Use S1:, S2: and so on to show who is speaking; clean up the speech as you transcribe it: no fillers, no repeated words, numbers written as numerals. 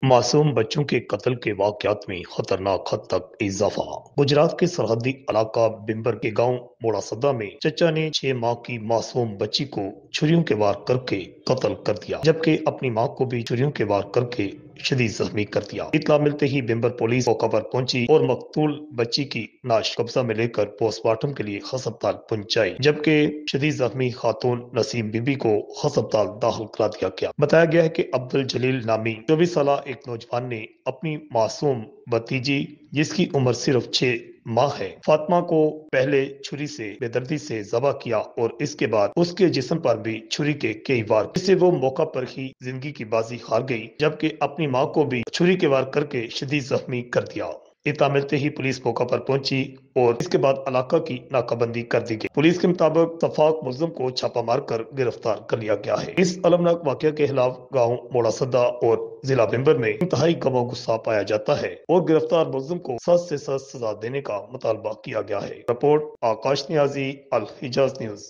S1: मासूम बच्चों के कत्ल के वाकयात में खतरनाक हद तक इजाफा। गुजरात के सरहदी इलाका बिम्बर के गांव मोड़ासदा में चचा ने 6 माह की मासूम बच्ची को छुरियों के वार करके कत्ल कर दिया, जबकि अपनी मां को भी छुरियों के वार करके शदीद जख्मी कर दिया। इत्तला मिलते ही बिम्बर पुलिस मौका पर पहुंची और मकतूल बच्ची की लाश कब्जा में लेकर पोस्टमार्टम के लिए अस्पताल पहुंचाई, जबकि शदीद जख्मी खातून नसीम बीबी को अस्पताल दाखिल करा दिया गया। बताया गया है कि अब्दुल जलील नामी 24 साल एक नौजवान ने अपनी मासूम भतीजी, जिसकी उम्र सिर्फ 6 माह है, फातिमा को पहले छुरी से बेदर्दी से जबा किया और इसके बाद उसके जिस्म पर भी छुरी के कई वार, जिससे वो मौका पर ही जिंदगी की बाजी हार गई, जबकि अपनी मां को भी छुरी के वार करके शदीद जख्मी कर दिया। इत्तला मिलते ही पुलिस मौका पर पहुंची और इसके बाद इलाका की नाकाबंदी कर दी गई। पुलिस के मुताबिक सफाक मुलजिम को छापा मारकर गिरफ्तार कर लिया गया है। इस अलमनाक वाकये के खिलाफ गांव मोड़ासदा और जिला बिम्बर में इंतहाई गम गुस्सा पाया जाता है और गिरफ्तार मुलजिम को सख्त से सख्त सजा देने का मुतालबा किया गया है। रिपोर्ट आकाश नियाजी, अल हिजाज न्यूज।